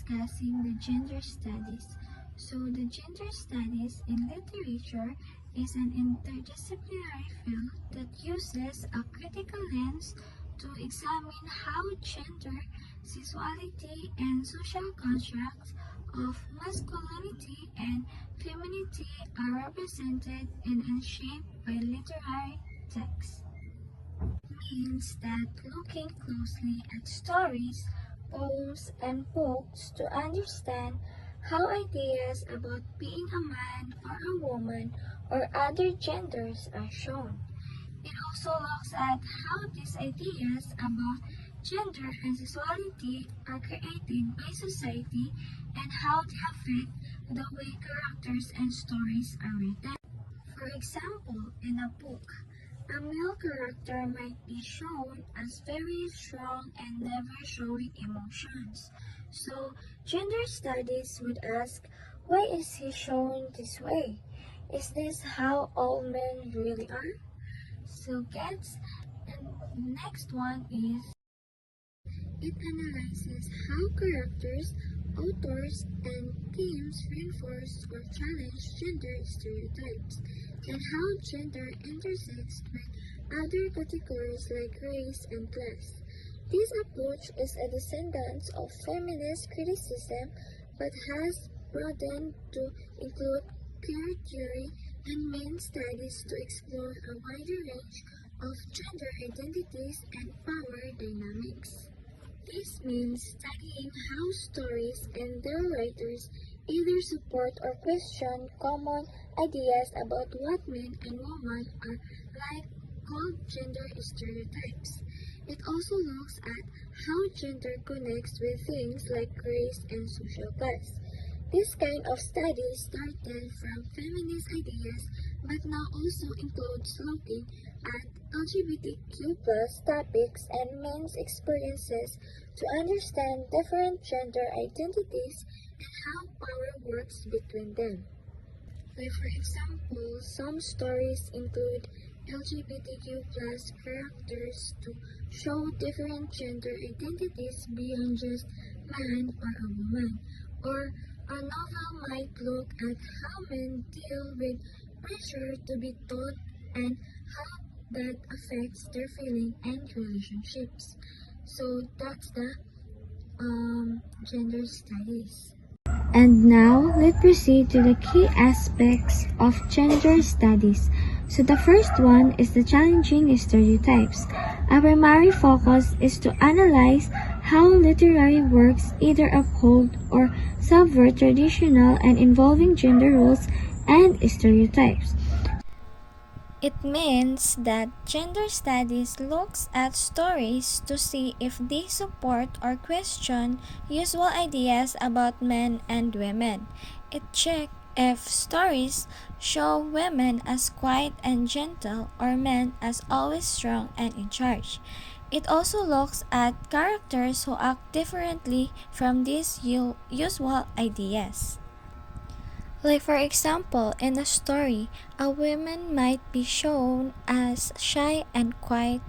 discussing the gender studies. So the gender studies in literature is an interdisciplinary field that uses a critical lens to examine how gender, sexuality, and social constructs of masculinity and femininity are represented in and shaped by literary texts. Means that looking closely at stories, poems, and books to understand how ideas about being a man or a woman or other genders are shown. It also looks at how these ideas about gender and sexuality are created by society and how they affect the way characters and stories are written. For example, in a book, a male character might be shown as very strong and never showing emotions. So, gender studies would ask, why is he shown this way? Is this how all men really are? So, gets, and next one is it analyzes how characters, authors, and themes reinforce or challenge gender stereotypes, and how gender intersects with other categories like race and class. This approach is a descendant of feminist criticism but has broadened to include queer theory and men studies to explore a wider range of gender identities and power dynamics. This means studying how stories and their writers either support or question common ideas about what men and women are like called gender stereotypes. It also looks at how gender connects with things like race and social class. This kind of study started from feminist ideas but now also includes looking at LGBTQ topics and men's experiences to understand different gender identities and how power works between them. Like for example, some stories include LGBTQ characters to show different gender identities beyond just man or a woman. Or a novel might look at how men deal with pressure to be taught and how that affects their feeling and relationships. So that's the gender studies. And now, let's proceed to the key aspects of gender studies. So the first one is the challenging stereotypes. Our primary focus is to analyze how literary works either uphold or subvert traditional and involving gender roles and stereotypes. It means that gender studies looks at stories to see if they support or question usual ideas about men and women. It checks if stories show women as quiet and gentle or men as always strong and in charge. It also looks at characters who act differently from these usual ideas. Like for example, in a story, a woman might be shown as shy and quiet,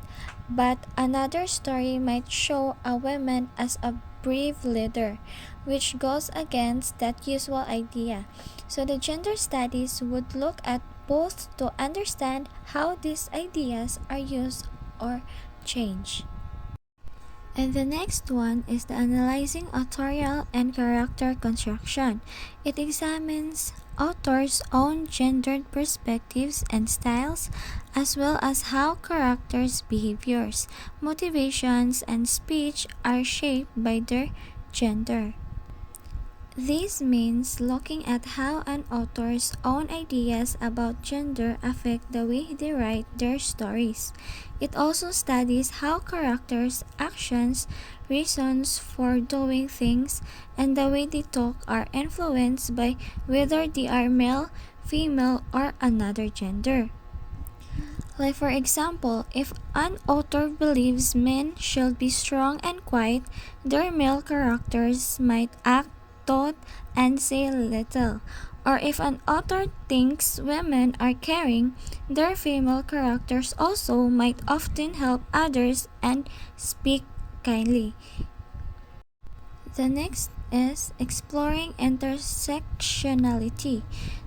but another story might show a woman as a brave leader, which goes against that usual idea. So the gender studies would look at both to understand how these ideas are used or changed. And the next one is the analyzing authorial and character construction. It examines authors' own gendered perspectives and styles, as well as how characters' behaviors, motivations, and speech are shaped by their gender. This means looking at how an author's own ideas about gender affect the way they write their stories. It also studies how characters' actions, reasons for doing things, and the way they talk are influenced by whether they are male, female, or another gender. Like for example, if an author believes men should be strong and quiet, their male characters might act, thought, and say little. Or if an author thinks women are caring, their female characters also might often help others and speak kindly. The next is exploring intersectionality.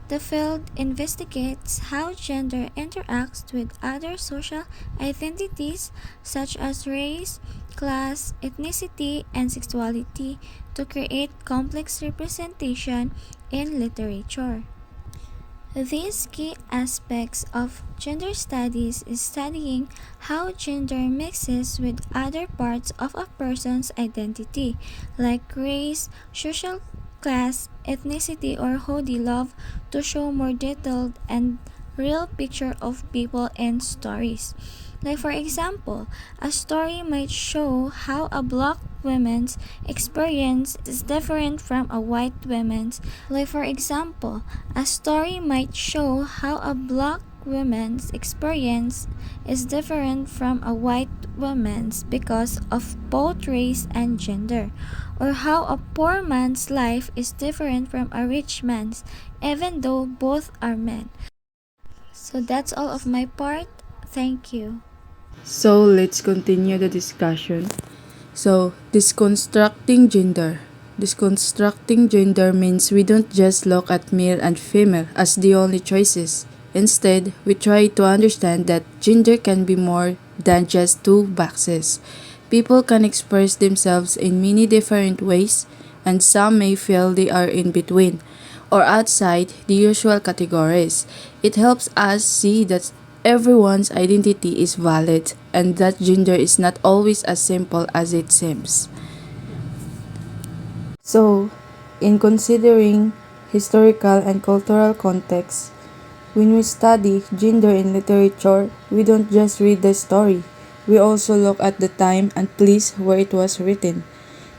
The field investigates how gender interacts with other social identities such as race, class, ethnicity, and sexuality to create complex representation in literature. These key aspects of gender studies is studying how gender mixes with other parts of a person's identity, like race, social class, ethnicity, or who they love, to show more detailed and real picture of people and stories. Like for example, a story might show how a black woman's experience is different from a white woman's. Like for example, a story might show how a black woman's experience is different from a white woman's because of both race and gender, or how a poor man's life is different from a rich man's, even though both are men. So that's all of my part. Thank you. So let's continue the discussion. So, disconstructing gender. Disconstructing gender means we don't just look at male and female as the only choices. Instead, we try to understand that gender can be more than just two boxes. People can express themselves in many different ways, and some may feel they are in between or outside the usual categories. It helps us see that everyone's identity is valid and that gender is not always as simple as it seems. So, in considering historical and cultural context, when we study gender in literature, we don't just read the story. We also look at the time and place where it was written.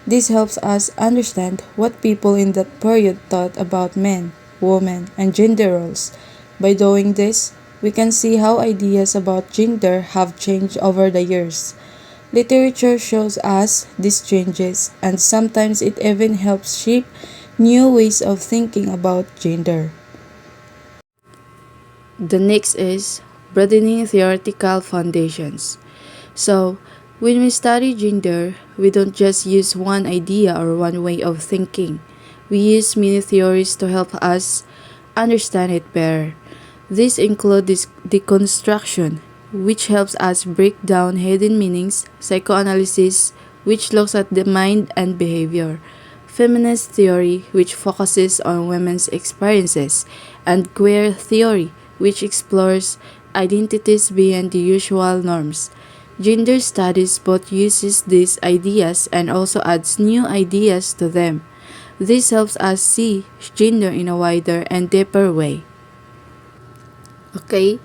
This helps us understand what people in that period thought about men, women, and gender roles. By doing this, we can see how ideas about gender have changed over the years. Literature shows us these changes, and sometimes it even helps shape new ways of thinking about gender. The next is broadening theoretical foundations. So, when we study gender, we don't just use one idea or one way of thinking. We use many theories to help us understand it better. These include deconstruction, which helps us break down hidden meanings, psychoanalysis, which looks at the mind and behavior, feminist theory, which focuses on women's experiences, and queer theory, which explores identities beyond the usual norms. Gender studies both uses these ideas and also adds new ideas to them. This helps us see gender in a wider and deeper way. Okay,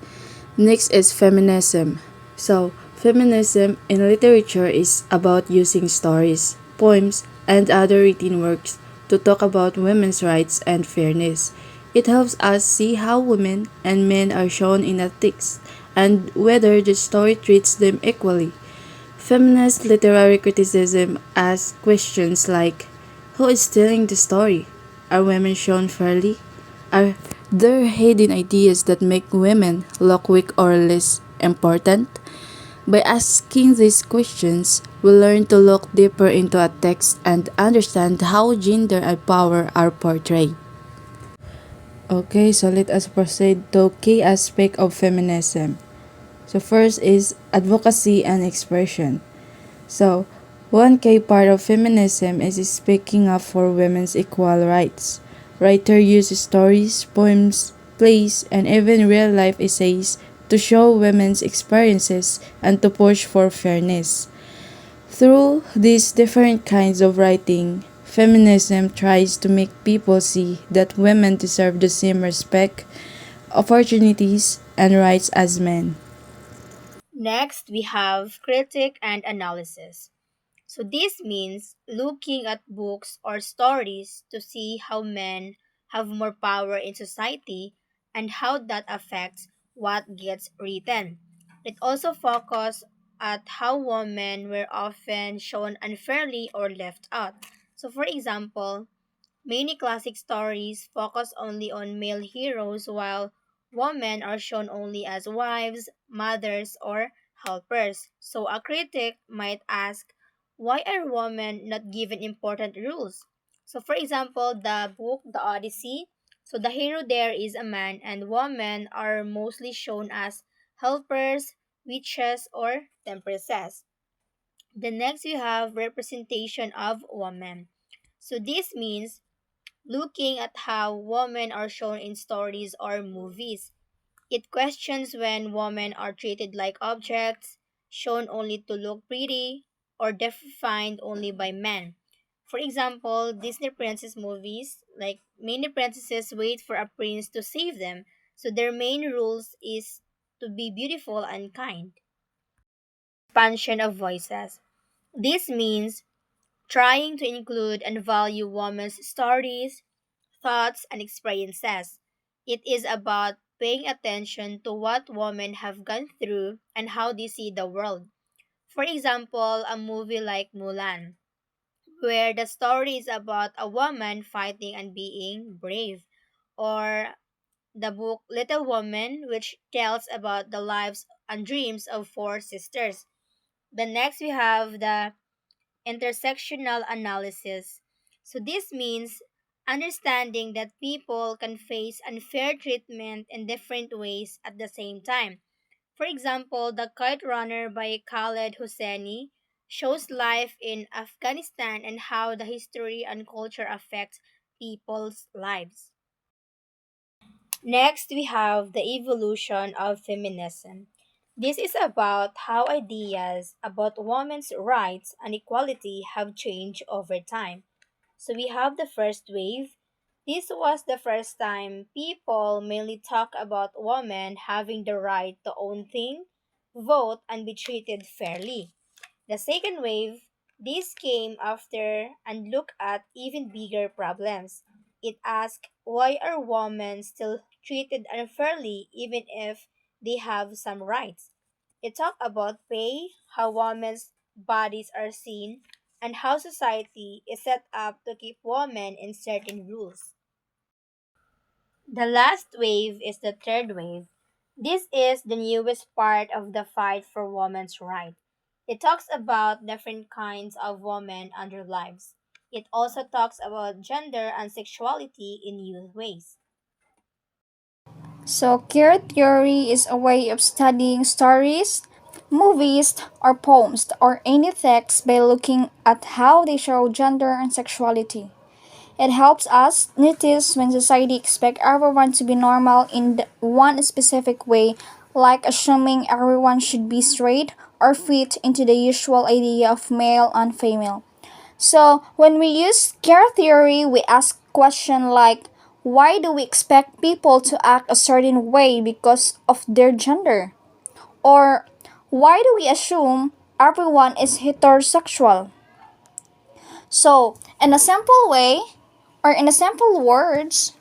next is feminism. So, feminism in literature is about using stories, poems, and other written works to talk about women's rights and fairness. It helps us see how women and men are shown in a text and whether the story treats them equally. Feminist literary criticism asks questions like, who is telling the story? Are women shown fairly? Are there hidden ideas that make women look weak or less important? By asking these questions, we learn to look deeper into a text and understand how gender and power are portrayed. Okay, so let us proceed to key aspect of feminism. So first is advocacy and expression. So, one key part of feminism is speaking up for women's equal rights. Writers use stories, poems, plays, and even real life essays to show women's experiences and to push for fairness. Through these different kinds of writing, feminism tries to make people see that women deserve the same respect, opportunities, and rights as men. Next, we have critique and analysis. So, this means looking at books or stories to see how men have more power in society and how that affects what gets written. It also focuses at how women were often shown unfairly or left out. So, for example, many classic stories focus only on male heroes while women are shown only as wives, mothers, or helpers. So a critic might ask, why are women not given important roles? So, for example, the book The Odyssey. So, the hero there is a man, and women are mostly shown as helpers, witches, or temptresses. The next, we have representation of women. So, this means looking at how women are shown in stories or movies. It questions when women are treated like objects, shown only to look pretty, or defined only by men. For example, Disney princess movies, like many princesses wait for a prince to save them, so their main rules is to be beautiful and kind. Expansion of voices. This means trying to include and value women's stories, thoughts, and experiences. It is about paying attention to what women have gone through and how they see the world. For example, a movie like Mulan, where the story is about a woman fighting and being brave, or the book Little Women, which tells about the lives and dreams of four sisters. The next we have the intersectional analysis. So, this means understanding that people can face unfair treatment in different ways at the same time. For example, The Kite Runner by Khaled Hosseini shows life in Afghanistan and how the history and culture affect people's lives. Next, we have the evolution of feminism. This is about how ideas about women's rights and equality have changed over time. So we have the first wave. This was the first time people mainly talk about women having the right to own things, vote, and be treated fairly. The second wave, this came after and looked at even bigger problems. It asked why are women still treated unfairly even if they have some rights. It talked about pay, how women's bodies are seen, and how society is set up to keep women in certain rules. The last wave is the third wave. This is the newest part of the fight for women's rights. It talks about different kinds of women and their lives. It also talks about gender and sexuality in new ways. So, queer theory is a way of studying stories, movies, or poems, or any text by looking at how they show gender and sexuality. It helps us notice when society expects everyone to be normal in one specific way, like assuming everyone should be straight or fit into the usual idea of male and female. So, when we use care theory, we ask questions like why do we expect people to act a certain way because of their gender? Or why do we assume everyone is heterosexual? So, in a simple way, or in a simple words,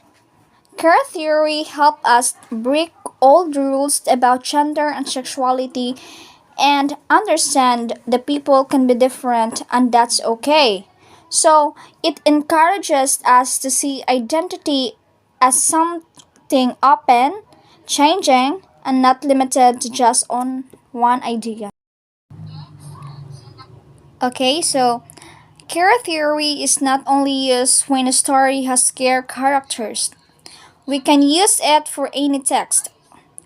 care theory help us break old rules about gender and sexuality and understand that people can be different and that's okay. So, it encourages us to see identity as something open, changing, and not limited to just on one idea. Okay, so care theory is not only used when a story has care characters. We can use it for any text.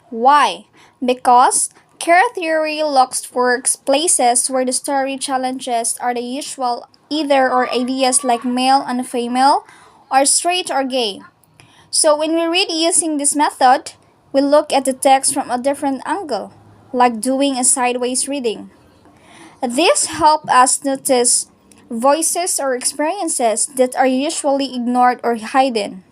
Why? Because care theory looks for places where the story challenges are the usual either or ideas like male and female, or straight or gay. So when we read using this method, we look at the text from a different angle, like doing a sideways reading. This helps us notice voices or experiences that are usually ignored or hidden.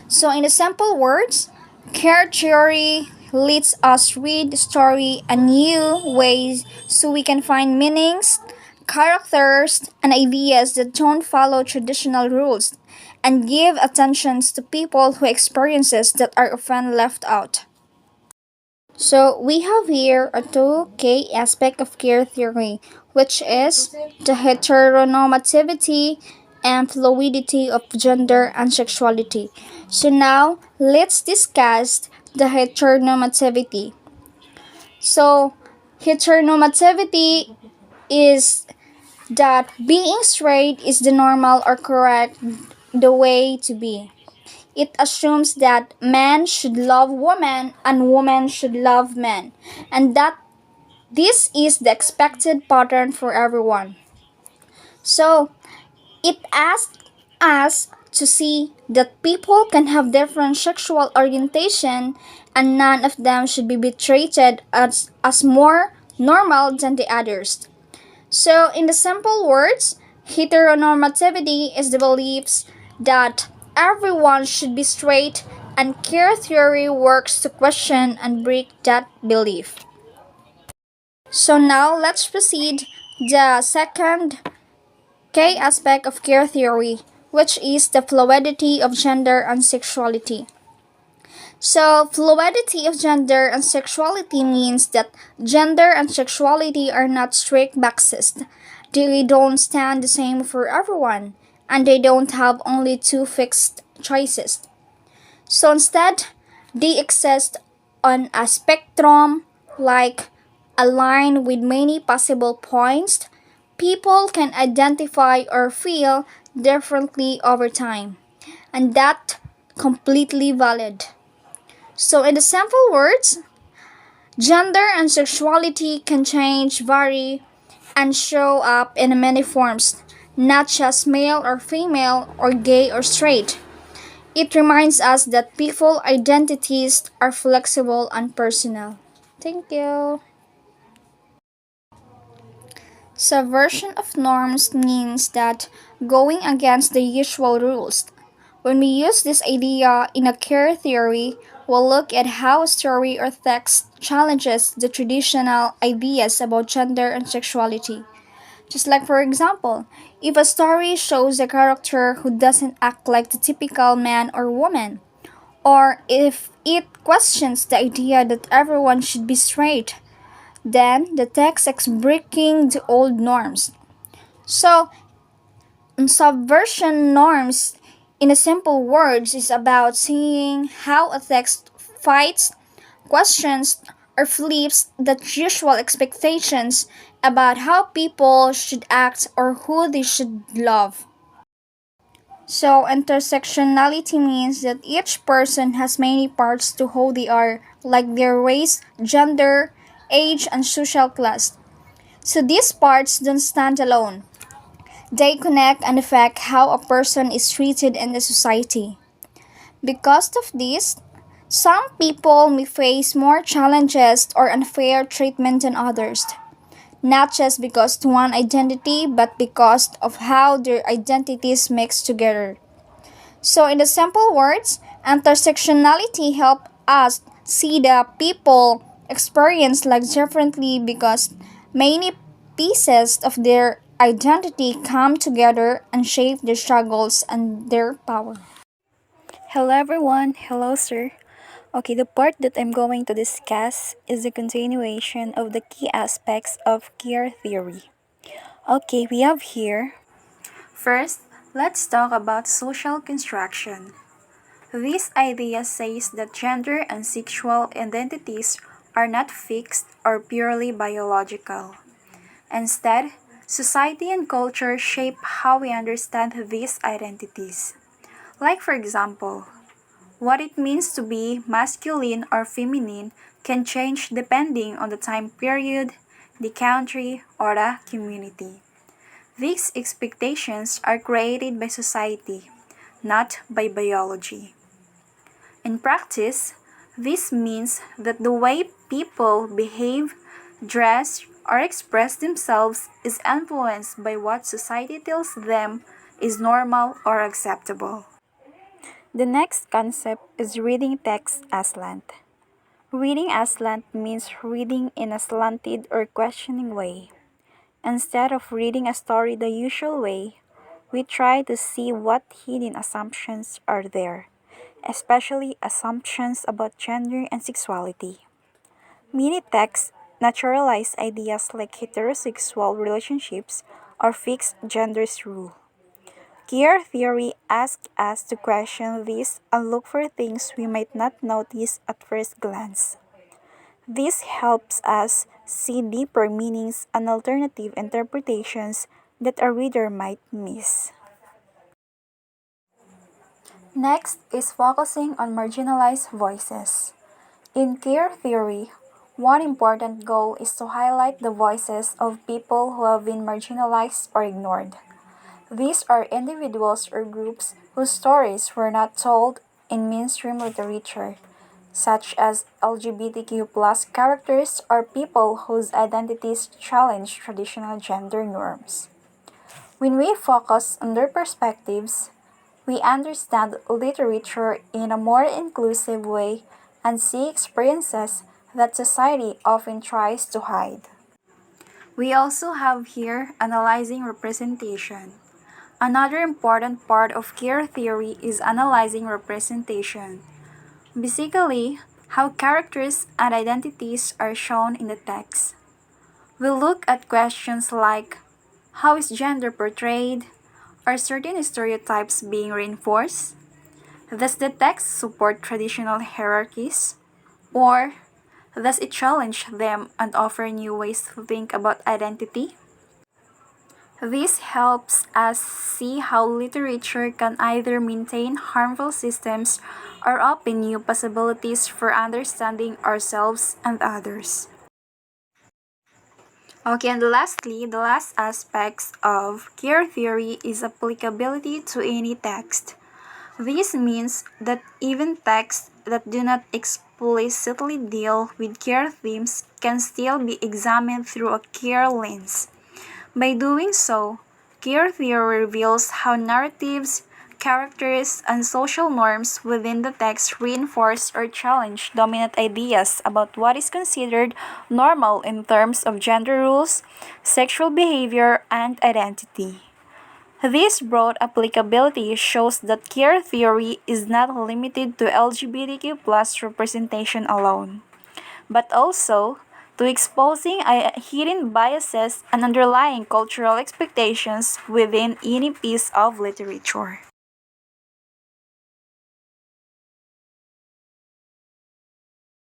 So, in the simple words, care theory lets us read the story a new ways so we can find meanings, characters, and ideas that don't follow traditional rules and give attention to people who experiences that are often left out. So we have here a two key aspect of queer theory, which is the heteronormativity and fluidity of gender and sexuality. So now let's discuss the heteronormativity. So heteronormativity is that being straight is the normal or correct the way to be. It assumes that men should love women and women should love men, and that this is the expected pattern for everyone. So, it asks us to see that people can have different sexual orientation and none of them should be treated as more normal than the others. So, in the simple words, heteronormativity is the beliefs that everyone should be straight, and queer theory works to question and break that belief. So now let's proceed the second key aspect of queer theory, which is the fluidity of gender and sexuality. So, fluidity of gender and sexuality means that gender and sexuality are not strict boxes. They don't stand the same for everyone, and they don't have only two fixed choices. So, instead, they exist on a spectrum, like a line with many possible points. People can identify or feel differently over time, and that completely valid. So, in the simple words, gender and sexuality can change, vary, and show up in many forms, not just male or female or gay or straight. It reminds us that people identities are flexible and personal. Thank you. Subversion of norms means that going against the usual rules. When we use this idea in a queer theory, we'll look at how a story or text challenges the traditional ideas about gender and sexuality. Just like, for example, if a story shows a character who doesn't act like the typical man or woman, or if it questions the idea that everyone should be straight, then the text is breaking the old norms. So, subversion norms, in a simple words, is about seeing how a text fights, questions, or flips the usual expectations about how people should act or who they should love. So, intersectionality means that each person has many parts to who they are, like their race, gender, age, and social class. So, these parts don't stand alone. They connect and affect how a person is treated in the society. Because of this, some people may face more challenges or unfair treatment than others, not just because of one identity, but because of how their identities mix together. So, in the simple words, intersectionality helps us see the people experience life differently because many pieces of their identity come together and shape their struggles and their power. Hello everyone, hello sir. Okay, the part that I'm going to discuss is the continuation of the key aspects of queer theory. Okay, we have here. First, let's talk about social construction. This idea says that gender and sexual identities are not fixed or purely biological. Instead, society and culture shape how we understand these identities. Like, for example, what it means to be masculine or feminine can change depending on the time period, the country, or the community. These expectations are created by society, not by biology. In practice, this means that the way people behave, dress, or express themselves is influenced by what society tells them is normal or acceptable. The next concept is reading text aslant. Reading aslant means reading in a slanted or questioning way. Instead of reading a story the usual way, we try to see what hidden assumptions are there, especially assumptions about gender and sexuality. Many texts naturalize ideas like heterosexual relationships or fixed genders rule. Queer theory asks us to question this and look for things we might not notice at first glance. This helps us see deeper meanings and alternative interpretations that a reader might miss. Next is focusing on marginalized voices. In queer theory, one important goal is to highlight the voices of people who have been marginalized or ignored. These are individuals or groups whose stories were not told in mainstream literature, such as LGBTQ+ characters or people whose identities challenge traditional gender norms. When we focus on their perspectives, we understand literature in a more inclusive way and see experiences that society often tries to hide. We also have here analyzing representation. Another important part of queer theory is analyzing representation. Basically, how characters and identities are shown in the text. We look at questions like how is gender portrayed? Are certain stereotypes being reinforced? Does the text support traditional hierarchies? Or does it challenge them and offer new ways to think about identity? This helps us see how literature can either maintain harmful systems or open new possibilities for understanding ourselves and others. Okay, and lastly, the last aspects of queer theory is applicability to any text. This means that even texts that do not explicitly deal with queer themes can still be examined through a queer lens. By doing so, queer theory reveals how narratives, characters, and social norms within the text reinforce or challenge dominant ideas about what is considered normal in terms of gender roles, sexual behavior, and identity. This broad applicability shows that queer theory is not limited to LGBTQ+ representation alone, but also to exposing hidden biases and underlying cultural expectations within any piece of literature.